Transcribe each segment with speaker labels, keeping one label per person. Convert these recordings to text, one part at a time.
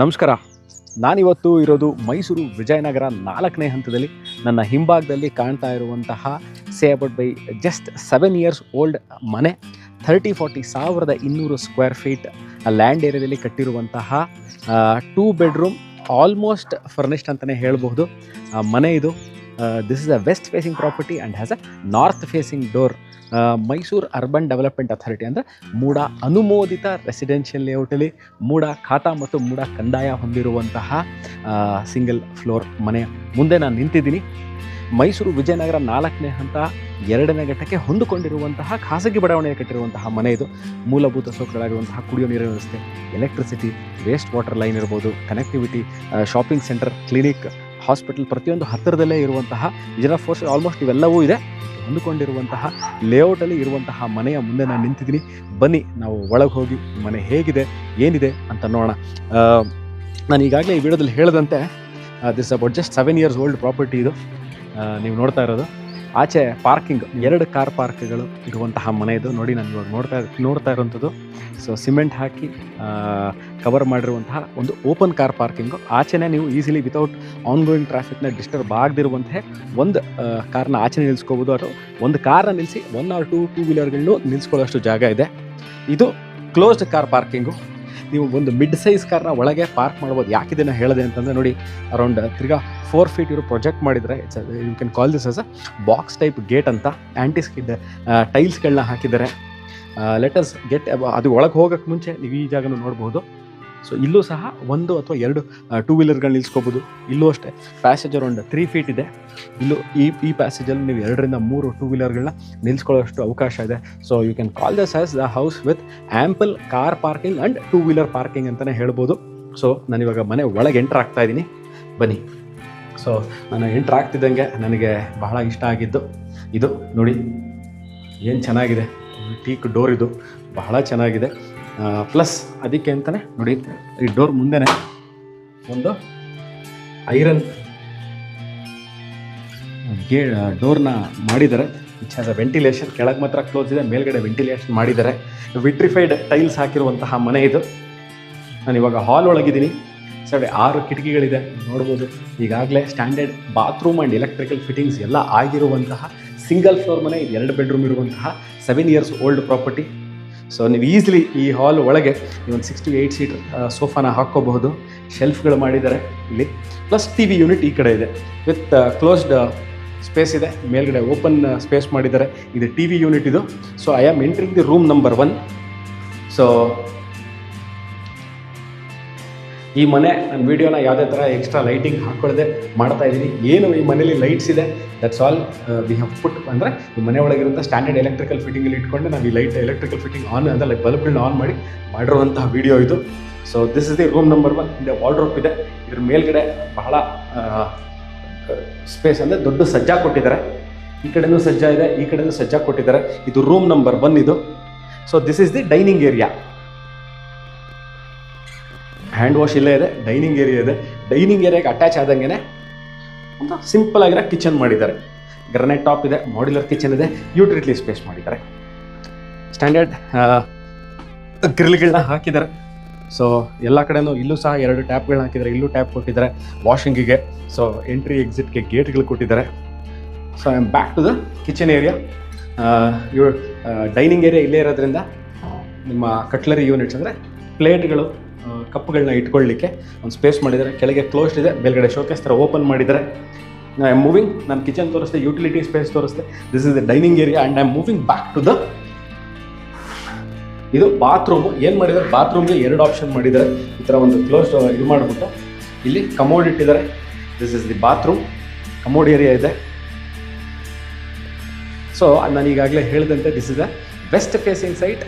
Speaker 1: ನಮಸ್ಕಾರ. ನಾನಿವತ್ತು ಇರೋದು ಮೈಸೂರು ವಿಜಯನಗರ 4ನೇ ಹಂತದಲ್ಲಿ. ನನ್ನ ಹಿಂಭಾಗದಲ್ಲಿ ಕಾಣ್ತಾ ಇರುವಂತಹ say about by just 7 years old ಮನೆ, 30-40 1200 ಸ್ಕ್ವೇರ್ ಫೀಟ್ ಲ್ಯಾಂಡ್ ಏರಿಯಾದಲ್ಲಿ ಕಟ್ಟಿರುವಂತಹ 2 ಬೆಡ್ರೂಮ್ ಆಲ್ಮೋಸ್ಟ್ ಫರ್ನಿಶ್ಡ್ ಅಂತಲೇ ಹೇಳಬಹುದು ಮನೆ ಇದು. This is a west facing property and has a north facing door. Mysuru urban development authority ಅಂದರೆ ಮೂಡ ಅನುಮೋದಿತ ರೆಸಿಡೆನ್ಷಿಯಲ್ ಲೇಔಟಲ್ಲಿ ಮೂಡ ಖಾತಾ ಮತ್ತು ಮೂಡ ಕಂದಾಯ ಹೊಂದಿರುವಂತಹ ಸಿಂಗಲ್ ಫ್ಲೋರ್ ಮನೆಯ ಮುಂದೆ ನಾನು ನಿಂತಿದ್ದೀನಿ. ಮೈಸೂರು ವಿಜಯನಗರ 4ನೇ ಹಂತ 2ನೇ ಘಟ್ಟಕ್ಕೆ ಹೊಂದಿಕೊಂಡಿರುವಂತಹ ಖಾಸಗಿ ಬಡಾವಣೆಗೆ ಕಟ್ಟಿರುವಂತಹ ಮನೆ ಇದು. ಮೂಲಭೂತ ಸೌಕರ್ಯಗಳಾಗಿರುವಂತಹ ಕುಡಿಯೋ ನೀರಿನ ವ್ಯವಸ್ಥೆ, ಎಲೆಕ್ಟ್ರಿಸಿಟಿ, ವೇಸ್ಟ್ ವಾಟರ್ ಲೈನ್ ಇರ್ಬೋದು, connectivity, shopping centre, clinic, hospital ಪ್ರತಿಯೊಂದು ಹತ್ತಿರದಲ್ಲೇ ಇರುವಂತಹ ವಿಜಯನಗರ ಫೋರ್ಸ್ ಆಲ್ಮೋಸ್ಟ್ ಇವೆಲ್ಲವೂ ಇದೆ. ಹೊಂದಿಕೊಂಡಿರುವಂತಹ ಲೇಔಟಲ್ಲಿ ಇರುವಂತಹ ಮನೆಯ ಮುಂದೆ ನಾನು ನಿಂತಿದ್ದೀನಿ. ಬನ್ನಿ ನಾವು ಒಳಗೆ ಹೋಗಿ ಮನೆ ಹೇಗಿದೆ ಏನಿದೆ ಅಂತ ನೋಡೋಣ. ನಾನು ಈಗಾಗಲೇ ಈ ವಿಡಿಯೋದಲ್ಲಿ ಹೇಳಿದಂತೆ this about just 7 years old property ಇದು. ನೀವು ನೋಡ್ತಾ ಇರೋದು ಆಚೆ ಪಾರ್ಕಿಂಗ್, 2 ಕಾರ್ ಪಾರ್ಕ್ಗಳು ಇರುವಂತಹ ಮನೆ ಇದು. ನೋಡಿ, ನಾನು ಇವಾಗ ನೋಡ್ತಾ ಇರುವಂಥದ್ದು ಸಿಮೆಂಟ್ ಹಾಕಿ ಕವರ್ ಮಾಡಿರುವಂತಹ ಒಂದು ಓಪನ್ ಕಾರ್ ಪಾರ್ಕಿಂಗು. ಆಚೆನೇ ನೀವು ಈಸಿಲಿ ವಿತೌಟ್ ಆನ್ಗೋಯಿಂಗ್ ಟ್ರಾಫಿಕ್ನ ಡಿಸ್ಟರ್ಬ್ ಆಗದಿರುವಂತೆ ಒಂದು ಕಾರ್ನ ಆಚೆ ನಿಲ್ಲಿಸ್ಕೋಬೋದು, ಅಥವಾ ಒಂದು ಕಾರ್ನ ನಿಲ್ಲಿಸಿ 1 or 2 ವೀಲರ್ಗಳನ್ನು ನಿಲ್ಲಿಸ್ಕೊಳ್ಳೋಷ್ಟು ಜಾಗ ಇದೆ. ಇದು ಕ್ಲೋಸ್ಡ್ ಕಾರ್ ಪಾರ್ಕಿಂಗು. ನೀವು ಒಂದು ಮಿಡ್ ಸೈಜ್ ಕಾರ್ನ ಒಳಗೆ ಪಾರ್ಕ್ ಮಾಡ್ಬೋದು. ಯಾಕಿದೆ ನಾನು ಹೇಳಿದೆ ಅಂತಂದರೆ, ನೋಡಿ, ಅರೌಂಡ್ ತಿರ್ಗಾ 4 ಫೀಟ್ ಇವರು ಪ್ರೊಜೆಕ್ಟ್ ಮಾಡಿದರೆ you can call this as a box type gate ಅಂತ. ಆ್ಯಂಟಿ ಸ್ಕಿಡ್ ಟೈಲ್ಸ್ಗಳನ್ನ ಹಾಕಿದ್ದಾರೆ. ಲೆಟಸ್ ಗೆಟ್ ಅದು ಒಳಗೆ ಹೋಗೋಕ್ಕೆ ಮುಂಚೆ ನೀವು ಈ ಜಾಗನೂ ನೋಡ್ಬೋದು. ಸೊ ಇಲ್ಲೂ ಸಹ 1 ಅಥವಾ 2 2 ವೀಲರ್ಗಳು ನಿಲ್ಸ್ಕೋಬೋದು. ಇಲ್ಲೂ ಅಷ್ಟೇ ಪ್ಯಾಸೇಜ್ ಅರೌಂಡ್ 3 ಫೀಟ್ ಇದೆ. ಇಲ್ಲೂ ಈ ಪ್ಯಾಸೇಜಲ್ಲಿ ನೀವು 2ರಿಂದ 3 2 ವೀಲರ್ಗಳನ್ನ ನಿಲ್ಸ್ಕೊಳ್ಳೋಷ್ಟು ಅವಕಾಶ ಇದೆ. So you can call this as the house with ample car parking and 2 wheeler parking ಅಂತಲೇ ಹೇಳ್ಬೋದು. ಸೊ ನಾನಿವಾಗ ಮನೆ ಒಳಗೆ ಎಂಟ್ರ್ ಆಗ್ತಾ ಇದ್ದೀನಿ. ಬನ್ನಿ. ಸೊ ನಾನು ಎಂಟ್ರ್ ಆಗ್ತಿದ್ದಂಗೆ ನನಗೆ ಬಹಳ ಇಷ್ಟ ಆಗಿದ್ದು ಇದು. ನೋಡಿ ಏನು ಚೆನ್ನಾಗಿದೆ, ಟೀಕ್ ಡೋರ್ ಇದು, ಬಹಳ ಚೆನ್ನಾಗಿದೆ. ಪ್ಲಸ್ ಅದಕ್ಕೆ ಅಂತಲೇ ನೋಡಿ, ಈ ಡೋರ್ ಮುಂದೆನೇ ಒಂದು ಐರನ್ ಡೋರ್ನ ಮಾಡಿದ್ದಾರೆ. Which has a ventilation. ಕೆಳಗೆ ಮಾತ್ರ ಕ್ಲೋಸ್ ಇದೆ, ಮೇಲ್ಗಡೆ ವೆಂಟಿಲೇಷನ್ ಮಾಡಿದ್ದಾರೆ. ವಿಟ್ರಿಫೈಡ್ ಟೈಲ್ಸ್ ಹಾಕಿರುವಂತಹ ಮನೆ ಇದು. ನಾನು ಇವಾಗ ಹಾಲ್ ಒಳಗಿದ್ದೀನಿ. 6 ಕಿಟಕಿಗಳಿದೆ, ನೋಡ್ಬೋದು. ಈಗಾಗಲೇ standard bathroom and electrical fittings ಎಲ್ಲ ಆಗಿರುವಂತಹ ಸಿಂಗಲ್ ಫ್ಲೋರ್ ಮನೆ. ಇದು 2 ಬೆಡ್ರೂಮ್ ಇರುವಂತಹ 7 ಇಯರ್ಸ್ ಓಲ್ಡ್ ಪ್ರಾಪರ್ಟಿ. ಸೊ ನೀವು ಈಸಿಲಿ ಈ ಹಾಲ್ ಒಳಗೆ ಒಂದು 6 to 8 ಸೀಟ್ ಸೋಫಾನ ಹಾಕ್ಕೋಬಹುದು. ಶೆಲ್ಫ್ಗಳು ಮಾಡಿದ್ದಾರೆ ಇಲ್ಲಿ. ಪ್ಲಸ್ ಟಿ ವಿ ಯೂನಿಟ್ ಈ ಕಡೆ ಇದೆ ವಿತ್ ಕ್ಲೋಸ್ಡ್ ಸ್ಪೇಸ್ ಇದೆ. ಮೇಲ್ಗಡೆ ಓಪನ್ ಸ್ಪೇಸ್ ಮಾಡಿದ್ದಾರೆ. ಇದು ಟಿ ವಿ ಯೂನಿಟ್ ಇದು. So I am entering the room number 1. So ಈ ಮನೆ ನನ್ನ ವೀಡಿಯೋನ ಯಾವುದೇ ಥರ ಎಕ್ಸ್ಟ್ರಾ ಲೈಟಿಂಗ್ ಹಾಕ್ಕೊಳ್ಳದೆ ಮಾಡ್ತಾ ಇದ್ದೀನಿ. ಏನು ಈ ಮನೇಲಿ ಲೈಟ್ಸ್ ಇದೆ, that's all we have put. ಅಂದರೆ ಈ ಮನೆ ಒಳಗಿರುವಂಥ ಸ್ಟ್ಯಾಂಡರ್ಡ್ ಎಲೆಕ್ಟ್ರಿಕಲ್ ಫಿಟ್ಟಿಂಗಲ್ಲಿ ಇಟ್ಕೊಂಡು ನಾವು ಈ ಎಲೆಕ್ಟ್ರಿಕಲ್ ಫಿಟ್ಟಿಂಗ್ ಆನ್ ಅಂದರೆ ಬಲ್ಬ್ಗಳನ್ನ ಆನ್ ಮಾಡಿ ಮಾಡಿರುವಂತಹ ವೀಡಿಯೋ ಇದು. So this is the room number 1. ಇದೆ ವಾರ್ಡ್ರೋಬ್ ಇದೆ. ಇದ್ರ ಮೇಲ್ಗಡೆ ಬಹಳ ಸ್ಪೇಸ್ ಅಂದರೆ ದೊಡ್ಡ ಸಜ್ಜಾ ಕೊಟ್ಟಿದ್ದಾರೆ. ಈ ಕಡೆನೂ ಸಜ್ಜಾ ಇದೆ, ಈ ಕಡೆನೂ ಸಜ್ಜಾ ಕೊಟ್ಟಿದ್ದಾರೆ. ಇದು ರೂಮ್ ನಂಬರ್ 1 ಇದು. So this is the dining area. Hand wash ಇಲ್ಲೇ ಇದೆ. ಡೈನಿಂಗ್ ಏರಿಯಾ ಇದೆ. ಡೈನಿಂಗ್ ಏರಿಯಾಗೆ ಅಟ್ಯಾಚ್ ಆದಂಗೆ ಒಂದು ಸಿಂಪಲ್ ಆಗಿರೋ ಕಿಚನ್ ಮಾಡಿದ್ದಾರೆ. ಗ್ರನೈಟ್ ಟಾಪ್ ಇದೆ, ಮಾಡ್ಯುಲರ್ ಕಿಚನ್ ಇದೆ, ಯುಟಿಲಿಟಿ ಸ್ಪೇಸ್ ಮಾಡಿದ್ದಾರೆ. ಸ್ಟ್ಯಾಂಡರ್ಡ್ ಗ್ರಿಲ್ಗಳನ್ನ ಹಾಕಿದ್ದಾರೆ. ಸೊ ಎಲ್ಲ ಕಡೆನೂ ಇಲ್ಲೂ ಸಹ 2 ಟ್ಯಾಪ್ಗಳನ್ನ ಹಾಕಿದ್ದಾರೆ. ಇಲ್ಲೂ ಟ್ಯಾಪ್ ಕೊಟ್ಟಿದ್ದಾರೆ ವಾಷಿಂಗಿಗೆ. ಸೊ ಎಂಟ್ರಿ ಎಕ್ಸಿಟ್ಗೆ ಗೇಟ್ಗಳು ಕೊಟ್ಟಿದ್ದಾರೆ. So I am back to the kitchen area. Dining area ಇಲ್ಲೇ ಇರೋದ್ರಿಂದ ನಿಮ್ಮ ಕಟ್ಲರಿ ಯೂನಿಟ್ಸ್ ಅಂದರೆ ಪ್ಲೇಟ್ಗಳು, ಕಪ್ಪುಗಳನ್ನ ಇಟ್ಕೊಳ್ಳಿಕ್ಕೆ ಒಂದು ಸ್ಪೇಸ್ ಮಾಡಿದ್ದಾರೆ. ಕೆಳಗೆ ಕ್ಲೋಸ್ಡ್ ಇದೆ, ಮೇಲ್ಗಡೆ ಶೋಕೇಸ್ ಥರ ಓಪನ್ ಮಾಡಿದ್ದಾರೆ. I am moving. ನಾನು ಕಿಚನ್ ತೋರಿಸ್ದೆ, ಯುಟಿಲಿಟಿ ಸ್ಪೇಸ್ ತೋರಿಸ್ದೆ. This is the dining area and I am moving back to the ಇದು ಬಾತ್ರೂಮು. ಏನು ಮಾಡಿದ್ದಾರೆ, ಬಾತ್ರೂಮ್ಗೆ 2 ಆಪ್ಷನ್ ಮಾಡಿದ್ದಾರೆ. ಈ ಥರ ಒಂದು ಕ್ಲೋಸ್ಡ್ ಇದು ಮಾಡಿಬಿಟ್ಟು ಇಲ್ಲಿ ಕಮೋಡ್ ಇಟ್ಟಿದ್ದಾರೆ. This is the bathroom. Commode area ಇದೆ. ಸೊ ನಾನು ಈಗಾಗಲೇ ಹೇಳಿದಂತೆ this is a west facing site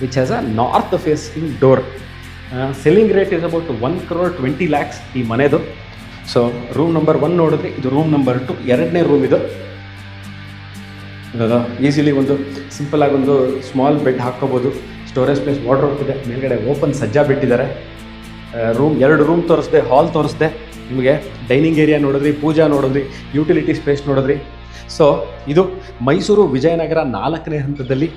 Speaker 1: which has a north facing door. Selling rate is about 1.20 crore ಈ ಮನೆದು. ಸೊ ರೂಮ್ ನಂಬರ್ 1 ನೋಡಿದ್ರೆ ಇದು ರೂಮ್ ನಂಬರ್ 2, 2ನೇ ರೂಮ್ ಇದು. ಈಸಿಲಿ ಒಂದು ಸಿಂಪಲ್ ಆಗಿ ಒಂದು ಸ್ಮಾಲ್ ಬೆಡ್ ಹಾಕ್ಕೋಬೋದು. ಸ್ಟೋರೇಜ್ ಪ್ಲೇಸ್, ವಾರ್ಡ್ರೋಬ್ ಇದೆ. ಮೇಲ್ಗಡೆ ಓಪನ್ ಸಜ್ಜಾ ಬಿಟ್ಟಿದ್ದಾರೆ. ರೂಮ್ 2 ರೂಮ್ ತೋರಿಸ್ದೆ, ಹಾಲ್ ತೋರಿಸ್ದೆ ನಿಮಗೆ. ಡೈನಿಂಗ್ ಏರಿಯಾ ನೋಡಿದ್ರಿ, ಪೂಜಾ ನೋಡಿದ್ರಿ, ಯುಟಿಲಿಟಿ ಸ್ಪೇಸ್ ನೋಡಿದ್ರಿ. ಸೊ ಇದು ಮೈಸೂರು ವಿಜಯನಗರ 4ನೇ ಹಂತದಲ್ಲಿ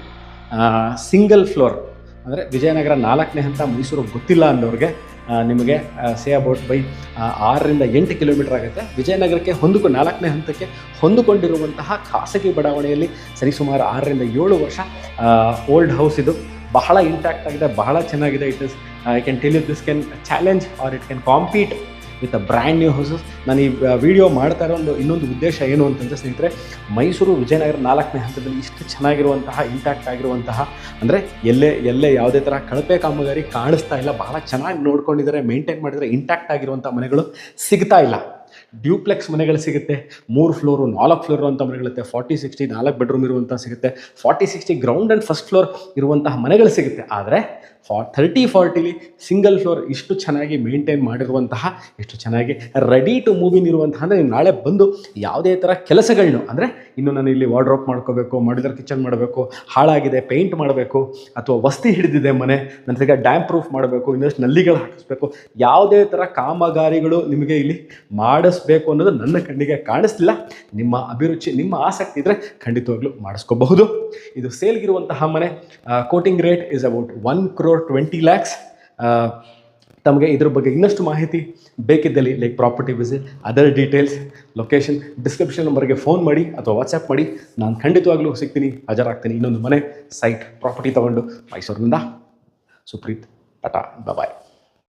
Speaker 1: ಸಿಂಗಲ್ ಫ್ಲೋರ್. ಅಂದರೆ ವಿಜಯನಗರ 4ನೇ ಹಂತ ಮೈಸೂರು ಗೊತ್ತಿಲ್ಲ ಅನ್ನೋರಿಗೆ ನಿಮಗೆ ಸೇ ಅಬೌಟ್ ಬೈ 6-8 ಕಿಲೋಮೀಟರ್ ಆಗುತ್ತೆ. ವಿಜಯನಗರಕ್ಕೆ 4ನೇ ಹಂತಕ್ಕೆ ಹೊಂದಿಕೊಂಡಿರುವಂತಹ ಖಾಸಗಿ ಬಡಾವಣೆಯಲ್ಲಿ ಸರಿಸುಮಾರು 6-7 ವರ್ಷ ಓಲ್ಡ್ ಹೌಸ್ ಇದು. ಬಹಳ ಇಂಟ್ಯಾಕ್ಟ್ ಆಗಿದೆ, ಬಹಳ ಚೆನ್ನಾಗಿದೆ. It is I can tell you this can challenge or it can compete with a brand new houses. ನಾನು ಈ ವಿಡಿಯೋ ಮಾಡ್ತಾ ಇರೋ ಇನ್ನೊಂದು ಉದ್ದೇಶ ಏನು ಅಂತಂದರೆ ಸ್ನೇಹಿತರೆ, ಮೈಸೂರು ವಿಜಯನಗರ 4ನೇ ಹಂತದಲ್ಲಿ ಇಷ್ಟು ಚೆನ್ನಾಗಿರುವಂತಹ ಇಂಟ್ಯಾಕ್ಟ್ ಆಗಿರುವಂತಹ, ಅಂದರೆ ಎಲ್ಲೇ ಯಾವುದೇ ಥರ ಕಳಪೆ ಕಾಮಗಾರಿ ಕಾಣಿಸ್ತಾ ಇಲ್ಲ, ಬಹಳ ಚೆನ್ನಾಗಿ ನೋಡ್ಕೊಂಡಿದ್ದಾರೆ, ಮೇಂಟೈನ್ ಮಾಡಿದರೆ ಇಂಟ್ಯಾಕ್ಟ್ ಆಗಿರುವಂಥ ಮನೆಗಳು ಸಿಗ್ತಾ ಇಲ್ಲ. ಡ್ಯೂಪ್ಲೆಕ್ಸ್ ಮನೆಗಳು ಸಿಗುತ್ತೆ, 3 ಫ್ಲೋರು 4 ಫ್ಲೋರ್ ಇರುವಂಥ ಮನೆಗಳಿರುತ್ತೆ, 40-60 4 ಬೆಡ್ರೂಮ್ ಇರುವಂಥ ಸಿಗುತ್ತೆ, 40-60 ಗ್ರೌಂಡ್ ಆ್ಯಂಡ್ ಫಸ್ಟ್ ಫ್ಲೋರ್ ಇರುವಂತಹ ಮನೆಗಳು ಸಿಗುತ್ತೆ. ಆದರೆ 30-40 ಸಿಂಗಲ್ ಫ್ಲೋರ್ ಇಷ್ಟು ಚೆನ್ನಾಗಿ ಮೇಂಟೈನ್ ಮಾಡಿರುವಂತಹ, ಎಷ್ಟು ಚೆನ್ನಾಗಿ ರೆಡಿ ಟು ಮೂವ್ ಇನ್ ಇರುವಂತಹ, ಅಂದರೆ ನೀವು ನಾಳೆ ಬಂದು ಯಾವುದೇ ಥರ ಕೆಲಸಗಳನ್ನ, ಅಂದರೆ ಇನ್ನು ನಾನು ಇಲ್ಲಿ ವಾರ್ಡ್ರೋಬ್ ಮಾಡ್ಕೋಬೇಕು, ಮಾಡಿದರ್ ಕಿಚನ್ ಮಾಡಬೇಕು, ಹಾಳಾಗಿದೆ ಪೇಂಟ್ ಮಾಡಬೇಕು, ಅಥವಾ ವಸ್ತಿ ಹಿಡಿದಿದೆ ಮನೆ, ನಂತರ ಡ್ಯಾಮ್ ಪ್ರೂಫ್ ಮಾಡಬೇಕು, ಇನ್ನಷ್ಟು ನಲ್ಲಿಗಳು ಹಾಕಿಸ್ಬೇಕು, ಯಾವುದೇ ಥರ ಕಾಮಗಾರಿಗಳು ನಿಮಗೆ ಇಲ್ಲಿ ಮಾಡಿಸ್ಬೇಕು ಅನ್ನೋದು ನನ್ನ ಕಣ್ಣಿಗೆ ಕಾಣಿಸ್ತಿಲ್ಲ. ನಿಮ್ಮ ಅಭಿರುಚಿ, ನಿಮ್ಮ ಆಸಕ್ತಿ ಇದ್ದರೆ ಖಂಡಿತವಾಗ್ಲೂ ಮಾಡಿಸ್ಕೋಬಹುದು. ಇದು ಸೇಲ್ಗಿರುವಂತಹ ಮನೆ. Quoting rate is about 1,20 lakhs. ತಮಗೆ ಇದ್ರ ಬಗ್ಗೆ ಇನ್ನಷ್ಟು ಮಾಹಿತಿ ಬೇಕಿದ್ದಲ್ಲಿ, like property visit, other details, location, description ನಂಬರ್ಗೆ ಫೋನ್ ಮಾಡಿ ಅಥವಾ ವಾಟ್ಸಪ್ ಮಾಡಿ, ನಾನು ಖಂಡಿತವಾಗ್ಲೂ ಸಿಗ್ತೀನಿ, ಹಾಜರಾಗ್ತೀನಿ. ಇನ್ನೊಂದು ಮನೆ ಸೈಟ್ ಪ್ರಾಪರ್ಟಿ ತೊಗೊಂಡು ಮೈಸೂರಿನಿಂದ ಸುಪ್ರೀತ್. ಟಾಟಾ, ಬಾಯ್.